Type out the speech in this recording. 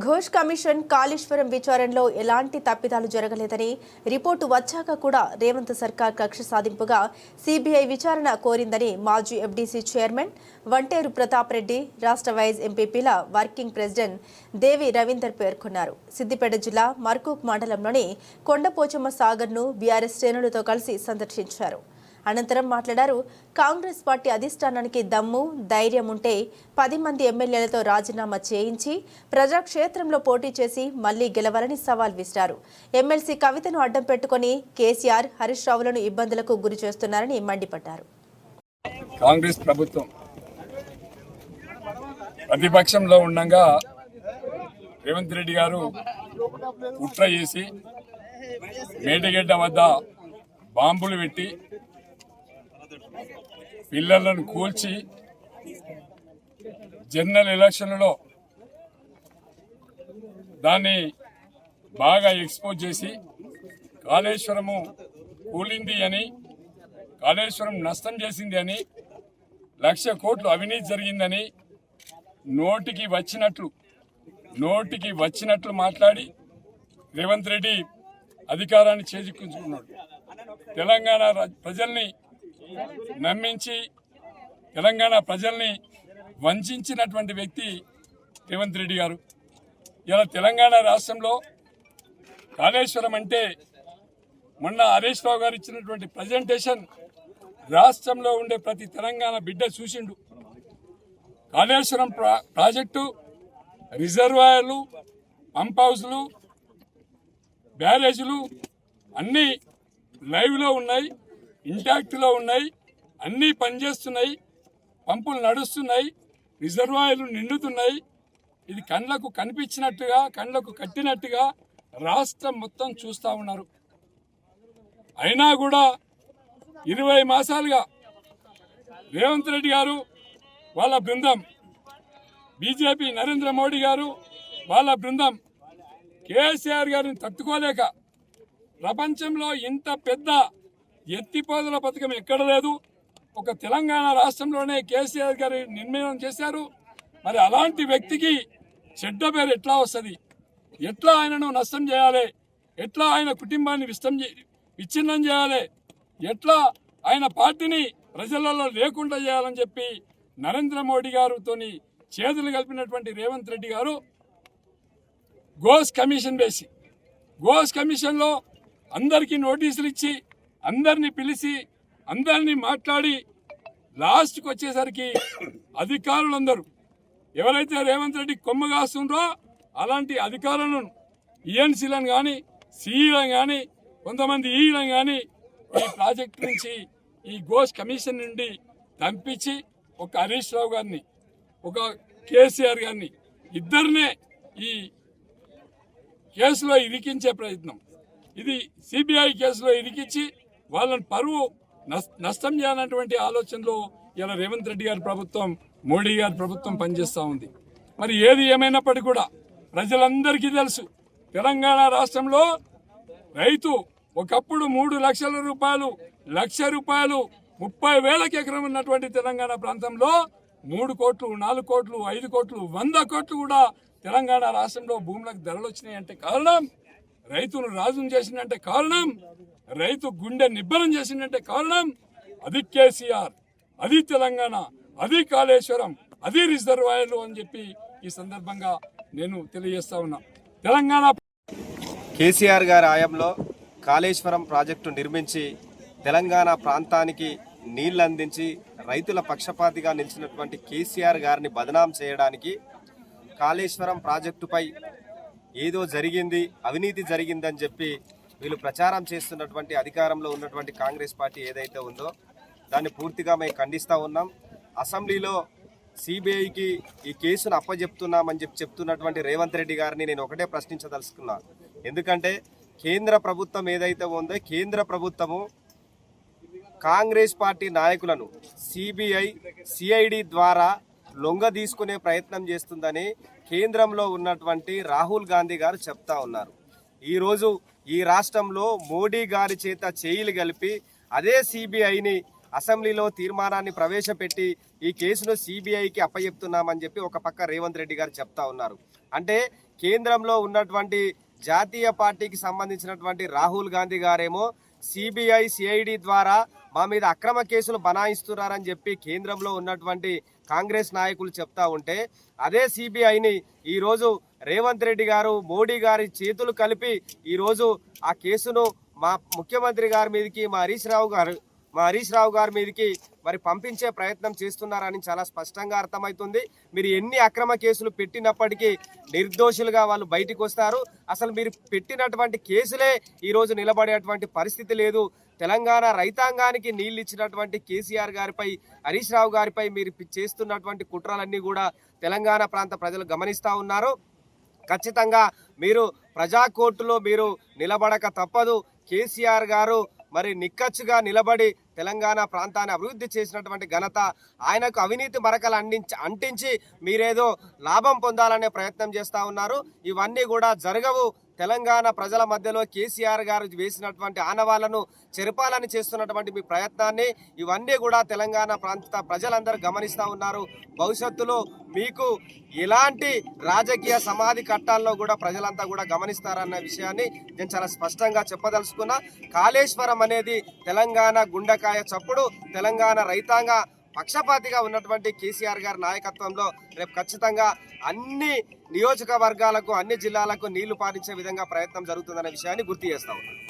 Ghosh commission Kaleshwaram విచారణలో ఎలాంటి తప్పిదాలు జరగలేదని రిపోర్టు వచ్చాక కూడా రేవంత్ సర్కార్ కక్ష సాధింపుగా సిబిఐ విచారణ కోరిందని మాజీ ఎఫ్డీసీ చైర్మన్ వంటేరు ప్రతాప్ రెడ్డి, రాష్ట్ర వైస్ ఎంపీపీల వర్కింగ్ ప్రెసిడెంట్ దేవి రవీందర్ పేర్కొన్నారు. సిద్దిపేట జిల్లా మర్కూక్ మండలంలోని కొండపోచమ్మ సాగర్ను బీఆర్ఎస్ శ్రేణులతో కలిసి సందర్శించారు. అనంతరం మాట్లాడారు. కాంగ్రెస్ పార్టీ అధిష్టానానికి దమ్ము, ధైర్యం ఉంటే 10 మంది ఎమ్మెల్యేలతో రాజీనామా చేయించి ప్రజాక్షేత్రంలో పోటీ చేసి మళ్లీ గెలవాలని సవాల్ విసిరారు. ఎమ్మెల్సీ కవితను అడ్డం పెట్టుకుని కేసీఆర్, హరీష్ రావులను ఇబ్బందులకు గురి చేస్తున్నారని మండిపడ్డారు. కాంగ్రెస్ ప్రభుత్వం ప్రతిపక్షంలో ఉండగా రేవంత్ రెడ్డి గారు కుట్ర చేసి మేడిగడ్డ వద్ద బాంబులు పెట్టి పిల్లలను కూల్చి జనరల్ ఎలక్షన్లలో దాన్ని బాగా ఎక్స్పోజ్ చేసి కాళేశ్వరము కూలింది అని, కాళేశ్వరం నష్టం చేసింది అని, 1,00,000 కోట్లు అవినీతి జరిగిందని నోటికి వచ్చినట్లు మాట్లాడి రేవంత్ రెడ్డి అధికారాన్ని చేజిక్కించుకున్నాడు. తెలంగాణ ప్రజల్ని నమ్మించి తెలంగాణ ప్రజల్ని వంచినటువంటి వ్యక్తి రేవంత్ రెడ్డి గారు. ఇలా తెలంగాణ రాష్ట్రంలో కాళేశ్వరం అంటే మొన్న హరీష్ రావు గారు ఇచ్చినటువంటి ప్రజెంటేషన్ రాష్ట్రంలో ఉండే ప్రతి తెలంగాణ బిడ్డ చూసిండు. కాళేశ్వరం ప్రాజెక్టు రిజర్వాయర్లు, పంప్ హౌస్లు, బ్యారేజీలు అన్నీ లైవ్లో ఉన్నాయి, ఇంటాక్ట్లో ఉన్నాయి, అన్నీ పనిచేస్తున్నాయి, పంపులు నడుస్తున్నాయి, రిజర్వాయర్లు నిండుతున్నాయి. ఇది కళ్ళకు కనిపించినట్టుగా, కళ్ళకు కట్టినట్టుగా రాష్ట్రం మొత్తం చూస్తూ ఉన్నారు. అయినా కూడా 20 మాసాలుగా రేవంత్ రెడ్డి గారు వాళ్ళ బృందం, బీజేపీ నరేంద్ర మోడీ గారు వాళ్ళ బృందం కేసీఆర్ గారిని తట్టుకోలేక ప్రపంచంలో ఇంత పెద్ద ఎత్తిపోతల పథకం ఎక్కడ లేదు, ఒక తెలంగాణ రాష్ట్రంలోనే కేసీఆర్ గారు నిర్ణయం చేశారు. మరి అలాంటి వ్యక్తికి చెడ్డ పేరు ఎట్లా వస్తుంది? ఎట్లా ఆయనను నష్టం చేయాలి? ఎట్లా ఆయన కుటుంబాన్ని విచ్ఛిన్నం చేయాలి? ఎట్లా ఆయన పార్టీని ప్రజలలో లేకుండా చేయాలని చెప్పి నరేంద్ర మోడీ గారితో చేతులు కలిపినటువంటి రేవంత్ రెడ్డి గారు ఘోష్ కమిషన్ వేసి, ఘోష్ కమిషన్లో అందరికీ నోటీసులు ఇచ్చి, అందరినీ పిలిచి, అందరినీ మాట్లాడి లాస్ట్కి వచ్చేసరికి అధికారులందరూ ఎవరైతే రేవంత్ రెడ్డి కొమ్మ కాస్తుండ్రో అలాంటి అధికారులను, ఈఎన్సీలను కానీ, సిఈలను కానీ, కొంతమంది ఈలను కానీ ఈ ప్రాజెక్టు నుంచి, ఈ ఘోష్ కమిషన్ నుండి పంపించి ఒక హరీష్ రావు గారిని, ఒక కేసీఆర్ గారిని ఇద్దరినే ఈ కేసులో ఇరికించే ప్రయత్నం, ఇది సిబిఐ కేసులో ఇరికించి వాళ్ళని పరువు నష్టం చేయాలన్నటువంటి ఆలోచనలో ఇలా రేవంత్ రెడ్డి గారి ప్రభుత్వం, మోడీ గారి ప్రభుత్వం పనిచేస్తూ ఉంది. మరి ఏది ఏమైనప్పటికీ కూడా ప్రజలందరికీ తెలుసు, తెలంగాణ రాష్ట్రంలో రైతు ఒకప్పుడు 3 లక్షల రూపాయలు, 1,00,000 రూపాయలు, 30,000 ఎకరం ఉన్నటువంటి తెలంగాణ ప్రాంతంలో 3 కోట్లు, 4 కోట్లు, 5 కోట్లు, 100 కోట్లు కూడా తెలంగాణ రాష్ట్రంలో భూములకు ధరలు వచ్చినాయంటే కారణం, రైతును రాజును చేసిందంటే కారణం, రైతు గుండె నిబ్బరం చేసిందంటే కారణం అది కేసీఆర్, అది తెలంగాణ, అది కాళేశ్వరం, అది రిజర్వాయర్లు అని చెప్పి ఈ సందర్భంగా నేను తెలియజేస్తా ఉన్నా. తెలంగాణ కేసీఆర్ గారి హయాంలో కాళేశ్వరం ప్రాజెక్టు నిర్మించి తెలంగాణ ప్రాంతానికి నీళ్లు అందించి రైతుల పక్షపాతిగా నిలిచినటువంటి కేసీఆర్ గారిని బదనాం చేయడానికి కాళేశ్వరం ప్రాజెక్టుపై ఏదో జరిగింది, అవినీతి జరిగిందని చెప్పి వీళ్ళు ప్రచారం చేస్తున్నటువంటి అధికారంలో ఉన్నటువంటి కాంగ్రెస్ పార్టీ ఏదైతే ఉందో దాన్ని పూర్తిగా మేము ఖండిస్తూ ఉన్నాం. అసెంబ్లీలో సిబిఐకి ఈ కేసును అప్పజెప్తున్నామని చెప్తున్నటువంటి రేవంత్ రెడ్డి గారిని నేను ఒకటే ప్రశ్నించదలుచుకున్నా. ఎందుకంటే కేంద్ర ప్రభుత్వం ఏదైతే ఉందో, కేంద్ర ప్రభుత్వము కాంగ్రెస్ పార్టీ నాయకులను సిబిఐ, సిఐడి ద్వారా లొంగ తీసుకునే ప్రయత్నం చేస్తుందని కేంద్రంలో ఉన్నటువంటి రాహుల్ గాంధీ గారు చెప్తా ఉన్నారు. ఈరోజు ఈ రాష్ట్రంలో మోడీ గారి చేత చేయిలు కలిపి అదే సిబిఐని అసెంబ్లీలో తీర్మానాన్ని ప్రవేశపెట్టి ఈ కేసును సిబిఐకి అప్పచెప్తున్నామని చెప్పి ఒక పక్క రేవంత్ రెడ్డి గారు చెప్తా ఉన్నారు. అంటే కేంద్రంలో ఉన్నటువంటి జాతీయ పార్టీకి సంబంధించినటువంటి రాహుల్ గాంధీ గారేమో సిబిఐ సిఐడి ద్వారా మా మీద అక్రమ కేసులు బనాయిస్తున్నారని చెప్పి కేంద్రంలో ఉన్నటువంటి కాంగ్రెస్ నాయకులు చెప్తా ఉంటే, అదే సిబిఐని ఈరోజు రేవంత్ రెడ్డి గారు మోడీ గారి చేతులు కలిపి ఈరోజు ఆ కేసును మా ముఖ్యమంత్రి గారి మీదకి మా హరీష్ రావు గారి మీదకి మరి పంపించే ప్రయత్నం చేస్తున్నారని చాలా స్పష్టంగా అర్థమవుతుంది. మీరు ఎన్ని అక్రమ కేసులు పెట్టినప్పటికీ నిర్దోషులుగా వాళ్ళు బయటికి వస్తారు. అసలు మీరు పెట్టినటువంటి కేసులే ఈరోజు నిలబడేటువంటి పరిస్థితి లేదు. తెలంగాణ రైతాంగానికి నీళ్ళు ఇచ్చినటువంటి కేసీఆర్ గారిపై, హరీష్ రావు గారిపై మీరు చేస్తున్నటువంటి కుట్రలన్నీ కూడా తెలంగాణ ప్రాంత ప్రజలు గమనిస్తూ ఉన్నారు. ఖచ్చితంగా మీరు ప్రజా కోర్టులో మీరు నిలబడక తప్పదు. కేసీఆర్ గారు మరి నిక్కచ్చుగా నిలబడి తెలంగాణ ప్రాంతాన్ని అభివృద్ధి చేసినటువంటి ఘనత ఆయనకు. అవినీతి మరకలు అంటించి మీరేదో లాభం పొందాలనే ప్రయత్నం చేస్తూ ఉన్నారు. ఇవన్నీ కూడా జరగవు. తెలంగాణ ప్రజల మధ్యలో కేసీఆర్ గారు వేసినటువంటి ఆనవాళ్లను చెరపాలని చేస్తున్నటువంటి మీ ప్రయత్నాన్ని ఇవన్నీ కూడా తెలంగాణ ప్రాంత ప్రజలందరూ గమనిస్తూ ఉన్నారు. భవిష్యత్తులో మీకు ఎలాంటి రాజకీయ సమాధి కట్టాల్లో కూడా ప్రజలంతా కూడా గమనిస్తారన్న విషయాన్ని నేను చాలా స్పష్టంగా చెప్పదలుచుకున్నా. కాళేశ్వరం అనేది తెలంగాణ గుండెకాయ చప్పుడు. తెలంగాణ రైతాంగ పక్షపాతిగా ఉన్నటువంటి కేసీఆర్ గారి నాయకత్వంలో రేపు ఖచ్చితంగా అన్ని నియోజకవర్గాలకు, అన్ని జిల్లాలకు నీళ్లు పారించే విధంగా ప్రయత్నం జరుగుతుందనే విషయాన్ని గుర్తు చేస్తా ఉన్నాను.